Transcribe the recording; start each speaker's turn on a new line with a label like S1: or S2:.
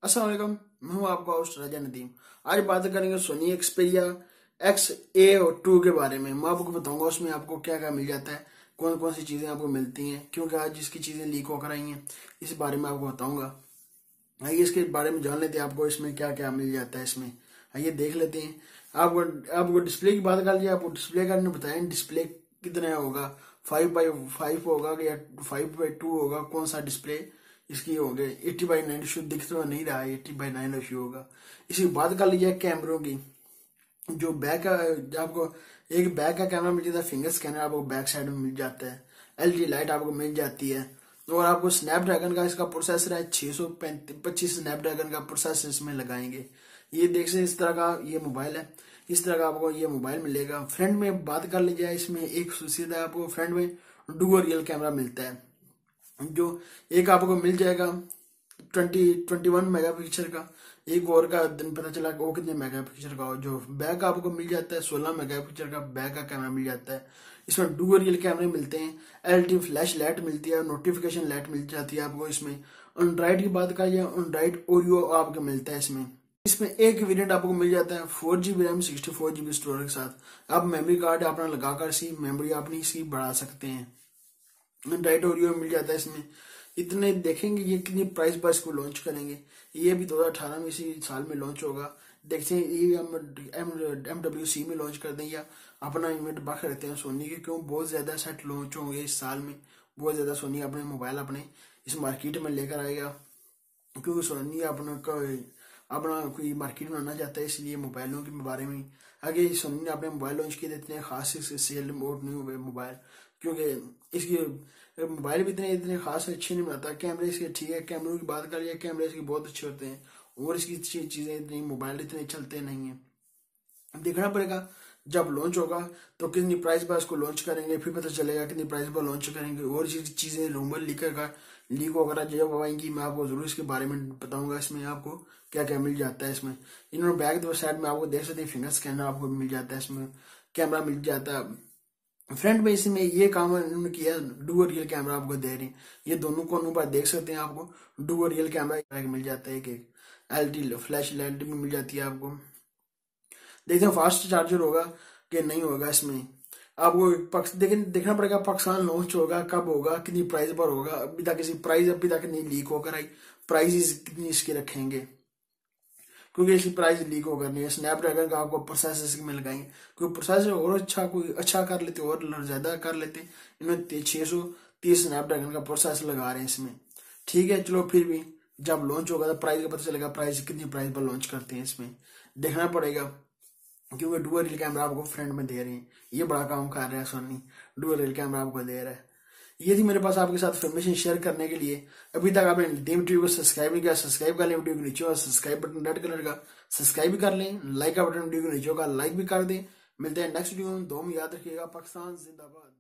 S1: अस्सलाम वालेकुम। मैं हूं आपका होस्ट राजा नदीम। आज बात करेंगे सोनी एक्सपेरिया XA2 के बारे में। मैं आपको बताऊंगा उसमें आपको क्या क्या मिल जाता है, कौन कौन सी चीज़ें आपको मिलती हैं, क्योंकि आज जिसकी चीज़ें लीक होकर आई हैं इस बारे में आपको बताऊंगा। आइए इसके बारे में जान लेते हैं आपको इसमें क्या क्या मिल जाता है। इसमें आइए देख लेते हैं। आपको डिस्प्ले की बात कर लिया, आपको डिस्प्ले का बताएं डिस्प्ले कितना होगा, 5x5 होगा या 5x2 होगा, कौन सा डिस्प्ले इसकी हो गए। 80/9 शुद्ध दिख तो नहीं रहा है, 80/9 इशू होगा। इसकी बात कर लीजिए कैमरों की। जो बैक का आपको एक बैक का कैमरा मिल जाता है, फिंगर स्कैनर आपको बैक साइड में मिल जाता है, एलईडी लाइट आपको मिल जाती है, और आपको स्नैपड्रैगन का इसका प्रोसेसर है 625 स्नैपड्रैगन का प्रोसेसर इसमें लगाएंगे। ये देख सकते इस तरह का ये मोबाइल है, इस तरह का आपको ये मोबाइल मिलेगा। फ्रंट में बात कर ली जाए, इसमें एक सीधा आपको फ्रंट में डुअल रियल कैमरा मिलता है। जो एक आपको मिल जाएगा 21 मेगापिक्सल का, एक और का दिन पता चला वो कितने मेगापिक्सल का हो। जो बैक आपको मिल जाता है 16 मेगापिक्सल का बैक का कैमरा मिल जाता है। इसमें डुअल रियल कैमरे मिलते हैं, एलईडी फ्लैश लाइट मिलती है, नोटिफिकेशन लाइट मिल जाती है आपको। इसमें एंड्रॉइड की बात करिए, एंड्रॉइड ओरियो आपको मिलता है। इसमें एक वेरिएंट आपको मिल जाता है 4GB रैम 64GB स्टोरेज के साथ। आप मेमोरी कार्ड अपना लगाकर सी मेमोरी अपनी इसकी बढ़ा सकते हैं। एंड्रॉइड ओरियो मिल जाता है इसमें। इतने देखेंगे ये कितनी प्राइस पर इसको लॉन्च करेंगे। ये भी 2018 में इसी साल में लॉन्च होगा। देखते हैं ये हम MWC में लॉन्च कर दें या अपना इवेंट बाहर रखते हैं सोनी के। क्यों बहुत ज्यादा सेट लॉन्च होंगे इस साल में, बहुत ज्यादा सोनी अपने मोबाइल अपने इस मार्केट में लेकर आएगा। क्योंकि सोनी अपना कोई मार्केट बनाना चाहता है, इसलिए मोबाइलों के बारे में आगे सोनी ने अपने मोबाइल लॉन्च किए थे। इतने खास सेल मोड नहीं हुए मोबाइल, क्योंकि इसकी मोबाइल भी इतने खास अच्छे नहीं बनाता। कैमरे इसके ठीक है, कैमरों की बात करिए कैमरे इसके बहुत अच्छे होते हैं, और इसकी चीजें इतनी मोबाइल इतने चलते नहीं है। देखना पड़ेगा जब लॉन्च होगा तो कितनी प्राइस पर इसको लॉन्च करेंगे, फिर पता चलेगा कितनी प्राइस पर लॉन्च करेंगे। और चीजें रूमर लीक वगैरह जब आएंगी मैं आपको जरूर इसके बारे में बताऊंगा। इसमें आपको क्या क्या मिल जाता है। इसमें इन्होंने बैक साइड में आपको देख सकते हैं फिंगर स्कैनर आपको मिल जाता है, इसमें कैमरा मिल जाता है। फ्रंट में इसमें ये काम इन्होंने किया, डुअल रियल कैमरा आपको दे रहे हैं। ये दोनों कोनों पर देख सकते हैं आपको डुअल रियल कैमरा मिल जाता है। एक एलईडी फ्लैश लाइट भी मिल जाती है आपको। देखते हैं फास्ट चार्जर होगा कि नहीं होगा। इसमें आपको देखना पड़ेगा पाकिस्तान लॉन्च होगा कब होगा, कितनी प्राइस पर होगा। अभी तक इसी प्राइस अभी तक नहीं लीक होकर आई, प्राइस कितनी इसकी रखेंगे, क्योंकि इसकी प्राइस लीक होकर नहीं है। स्नैपड्रैगन का आपको प्रोसेसर में लगाएंगे, कोई प्रोसेसर और अच्छा कोई अच्छा कर लेते और ज्यादा कर लेते। इन्होंने 630 स्नैपड्रैगन का प्रोसेसर लगा रहे हैं इसमें। ठीक है चलो, फिर भी जब लॉन्च होगा तो प्राइस का पता चलेगा, प्राइस कितनी प्राइस पर लॉन्च करते हैं इसमें देखना पड़ेगा। क्योंकि डुअल रियल कैमरा आपको फ्रंट में दे रहे हैं, ये बड़ा काम कर रहा है सोनी, डुअल रियल कैमरा आपको दे रहा है। ये थी मेरे पास आपके साथ इन्फॉर्मेशन शेयर करने के लिए। अभी तक आपने नदीम वीडियो को सब्सक्राइब नहीं किया, सब्सक्राइब कर लें। वीडियो के नीचे सब्सक्राइब बटन रेड कलर का, सब्सक्राइब भी कर लें। लाइक का बटन वीडियो के नीचे का लाइक भी कर दें। मिलते हैं नेक्स्ट वीडियो में। दो में याद रखिएगा, पाकिस्तान जिंदाबाद।